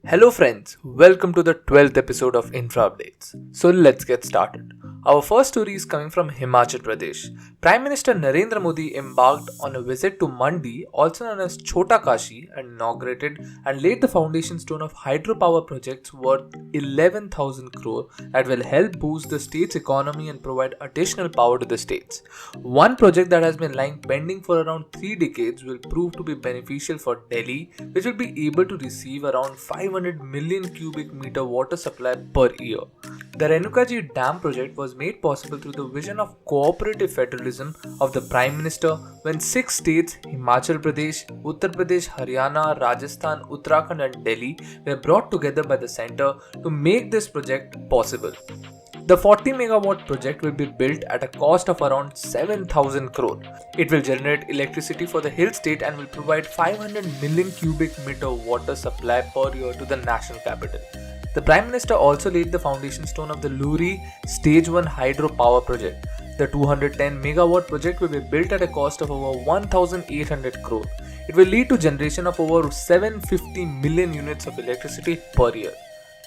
Hello friends, welcome to the 12th episode of Infra Updates. So let's get started. Our first story is coming from Himachal Pradesh. Prime Minister Narendra Modi embarked on a visit to Mandi, also known as Chota Kashi, and inaugurated and laid the foundation stone of hydropower projects worth 11,000 crore that will help boost the state's economy and provide additional power to the states. One project that has been lying pending for around 3 decades will prove to be beneficial for Delhi, which will be able to receive around 500 million cubic meter water supply per year. The Renukaji Dam project was made possible through the vision of cooperative federalism of the Prime Minister when 6 states Himachal Pradesh, Uttar Pradesh, Haryana, Rajasthan, Uttarakhand and Delhi were brought together by the centre to make this project possible. The 40 megawatt project will be built at a cost of around 7,000 crore. It will generate electricity for the hill state and will provide 500 million cubic meter water supply per year to the national capital. The Prime Minister also laid the foundation stone of the Luhri Stage 1 hydropower project. The 210 megawatt project will be built at a cost of over 1,800 crore. It will lead to generation of over 750 million units of electricity per year.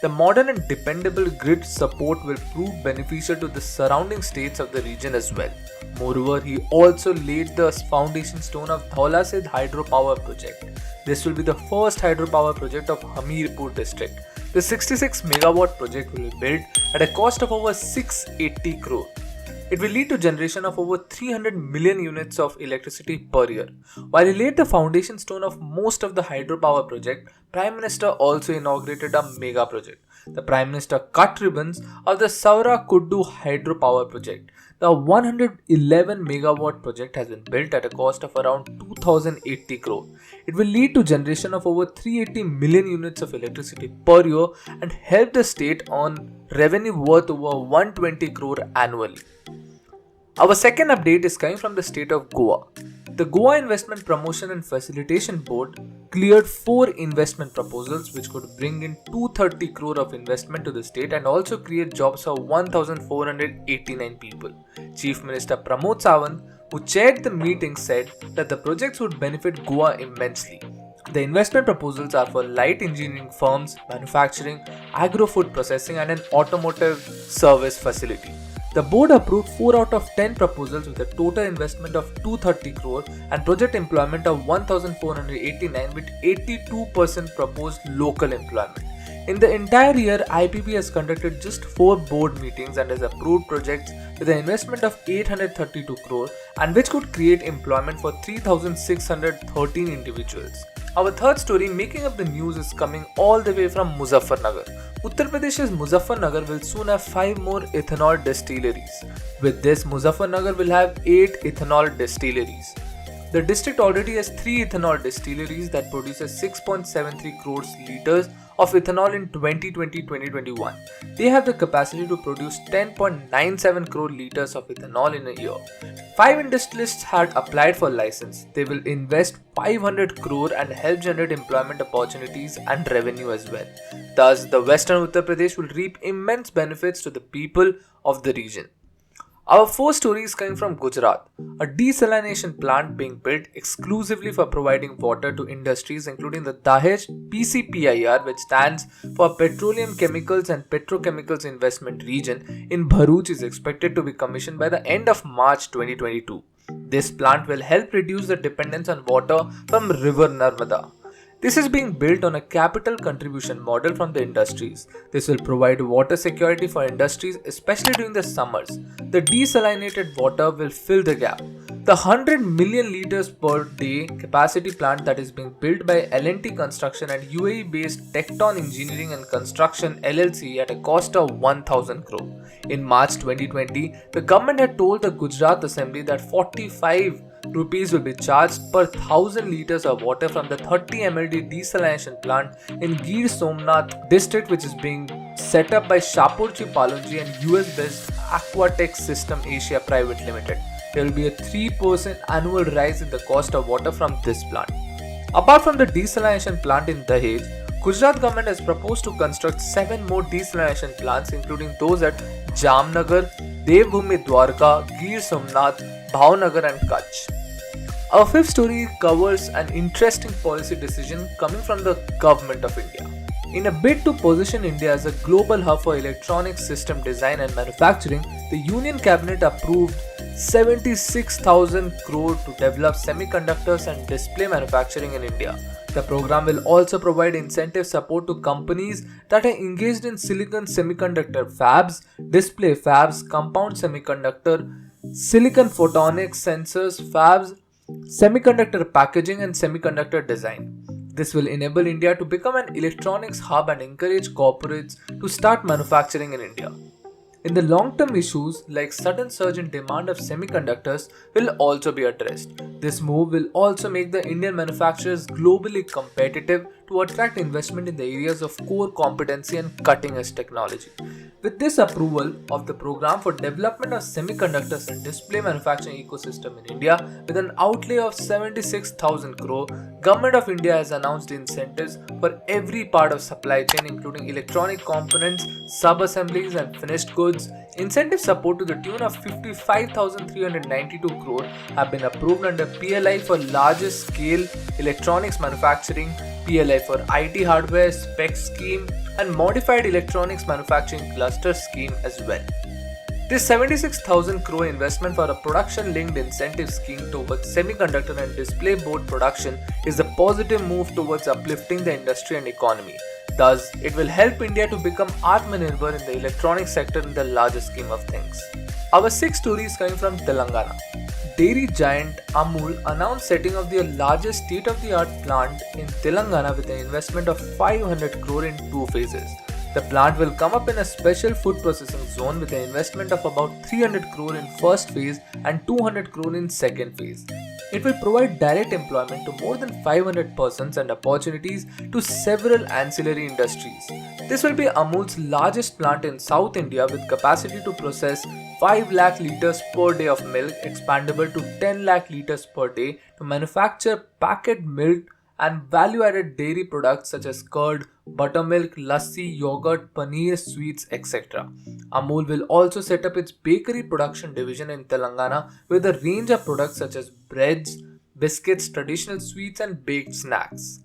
The modern and dependable grid support will prove beneficial to the surrounding states of the region as well. Moreover, he also laid the foundation stone of Dhaula Sidh hydropower project. This will be the first hydropower project of Hamirpur district. The 66 megawatt project will be built at a cost of over 680 crore. It will lead to generation of over 300 million units of electricity per year. While he laid the foundation stone of most of the hydropower project, Prime Minister also inaugurated a mega project. The Prime Minister cut ribbons of the Saura Kuddu hydropower project. The 111 megawatt project has been built at a cost of around 2080 crore. It will lead to generation of over 380 million units of electricity per year and help the state on revenue worth over 120 crore annually. Our second update is coming from the state of Goa. The Goa Investment Promotion and Facilitation Board cleared 4 investment proposals which could bring in 230 crore of investment to the state and also create jobs for 1,489 people. Chief Minister Pramod Sawant, who chaired the meeting, said that the projects would benefit Goa immensely. The investment proposals are for light engineering firms, manufacturing, agro-food processing and an automotive service facility. The board approved 4 out of 10 proposals with a total investment of 230 crore and project employment of 1,489 with 82% proposed local employment. In the entire year, IPB has conducted just 4 board meetings and has approved projects with an investment of 832 crore and which could create employment for 3,613 individuals. Our third story making up the news is coming all the way from Muzaffarnagar. Uttar Pradesh's Muzaffarnagar will soon have 5 more ethanol distilleries. With this, Muzaffarnagar will have 8 ethanol distilleries. The district already has 3 ethanol distilleries that produces 6.73 crores liters of ethanol in 2020-2021. They have the capacity to produce 10.97 crore liters of ethanol in a year. 5 industrialists had applied for license. They will invest 500 crore and help generate employment opportunities and revenue as well. Thus, the western Uttar Pradesh will reap immense benefits to the people of the region. Our fourth story is coming from Gujarat, a desalination plant being built exclusively for providing water to industries including the Dahej PCPIR, which stands for Petroleum Chemicals and Petrochemicals Investment Region in Bharuch, is expected to be commissioned by the end of March 2022. This plant will help reduce the dependence on water from River Narmada. This is being built on a capital contribution model from the industries. This will provide water security for industries, especially during the summers. The desalinated water will fill the gap. The 100 million liters per day capacity plant that is being built by L&T Construction and UAE-based Tecton Engineering and Construction LLC at a cost of 1,000 crore. In March 2020, the government had told the Gujarat Assembly that 45 rupees will be charged per 1,000 liters of water from the 30 MLD desalination plant in Gir Somnath district, which is being set up by Shapurji Palonji and US-based Aquatex System Asia Private Limited. There will be a 3% annual rise in the cost of water from this plant. Apart from the desalination plant in Dahej, Gujarat government has proposed to construct 7 more desalination plants, including those at Jamnagar, Devbhoomi Dwarka, Gir Somnath, Bhavnagar and Kutch. Our fifth story covers an interesting policy decision coming from the Government of India. In a bid to position India as a global hub for electronic system design and manufacturing, the Union Cabinet approved 76,000 crore to develop semiconductors and display manufacturing in India. The program will also provide incentive support to companies that are engaged in silicon semiconductor fabs, display fabs, compound semiconductor, silicon photonics sensors fabs, semiconductor packaging and semiconductor design. This will enable India to become an electronics hub and encourage corporates to start manufacturing in India. In the long-term issues like sudden surge in demand of semiconductors will also be addressed. This move will also make the Indian manufacturers globally competitive to attract investment in the areas of core competency and cutting-edge technology. With this approval of the program for development of semiconductors and display manufacturing ecosystem in India with an outlay of 76,000 crore, Government of India has announced incentives for every part of supply chain including electronic components, sub-assemblies and finished goods. Incentive support to the tune of 55,392 crore have been approved under PLI for largest scale electronics manufacturing, PLI for IT hardware spec scheme and modified electronics manufacturing cluster scheme as well. This 76,000 crore investment for a production-linked incentive scheme towards semiconductor and display board production is a positive move towards uplifting the industry and economy. Thus, it will help India to become Atmanirbhar in the electronics sector in the larger scheme of things. Our sixth story is coming from Telangana. Dairy giant Amul announced setting of their largest state-of-the-art plant in Telangana with an investment of 500 crore in 2 phases. The plant will come up in a special food processing zone with an investment of about 300 crore in first phase and 200 crore in second phase. It will provide direct employment to more than 500 persons and opportunities to several ancillary industries. This will be Amul's largest plant in South India with capacity to process 5 lakh liters per day of milk expandable to 10 lakh liters per day to manufacture packet milk and value-added dairy products such as curd, buttermilk, lassi, yogurt, paneer, sweets, etc. Amul will also set up its bakery production division in Telangana with a range of products such as breads, biscuits, traditional sweets and baked snacks.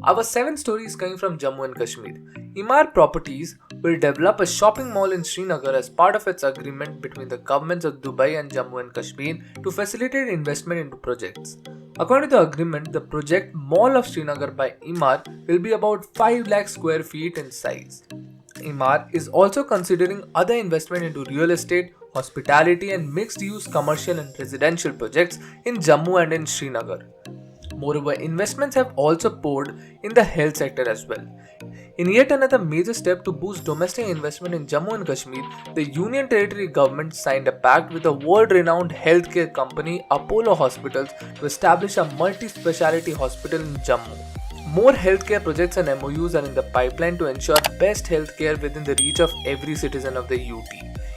Our seventh story is coming from Jammu and Kashmir. Emaar Properties will develop a shopping mall in Srinagar as part of its agreement between the governments of Dubai and Jammu and Kashmir to facilitate investment into projects. According to the agreement, the project Mall of Srinagar by Emaar will be about 5 lakh square feet in size. Emaar is also considering other investment into real estate, hospitality and mixed-use commercial and residential projects in Jammu and in Srinagar. Moreover, investments have also poured in the health sector as well. In yet another major step to boost domestic investment in Jammu and Kashmir, the Union Territory government signed a pact with a world-renowned healthcare company, Apollo Hospitals, to establish a multi-speciality hospital in Jammu. More healthcare projects and MOUs are in the pipeline to ensure best healthcare within the reach of every citizen of the UT.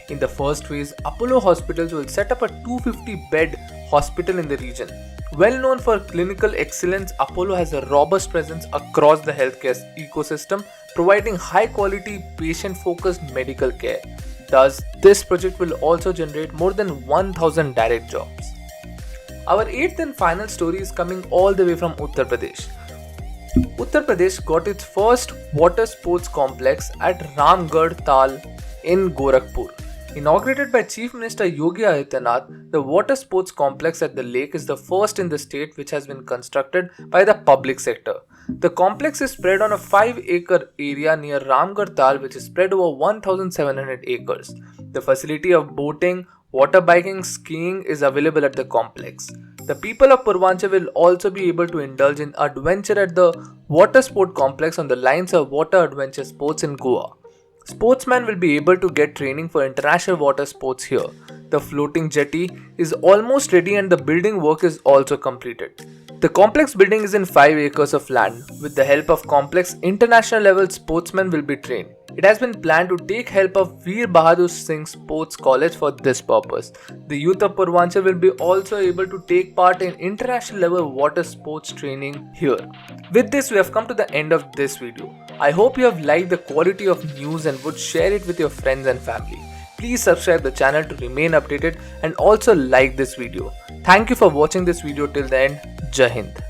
In the first phase, Apollo Hospitals will set up a 250-bed hospital in the region. Well known for clinical excellence, Apollo has a robust presence across the healthcare ecosystem, providing high-quality, patient-focused medical care. Thus, this project will also generate more than 1,000 direct jobs. Our eighth and final story is coming all the way from Uttar Pradesh. Uttar Pradesh got its first water sports complex at Ramgarh Tal in Gorakhpur. Inaugurated by Chief Minister Yogi Adityanath, the water sports complex at the lake is the first in the state which has been constructed by the public sector. The complex is spread on a 5-acre area near Ramgarh Tal, which is spread over 1,700 acres. The facility of boating, water biking, skiing is available at the complex. The people of Purvanchal will also be able to indulge in adventure at the water sport complex on the lines of water adventure sports in Goa. Sportsmen will be able to get training for international water sports here. The floating jetty is almost ready and the building work is also completed. The complex building is in 5 acres of land. With the help of complex, international level sportsmen will be trained. It has been planned to take help of Veer Bahadur Singh Sports College for this purpose. The youth of Purvanchal will be also able to take part in international level water sports training here. With this, we have come to the end of this video. I hope you have liked the quality of news and would share it with your friends and family. Please subscribe the channel to remain updated and also like this video. Thank you for watching this video till the end. Jai Hind.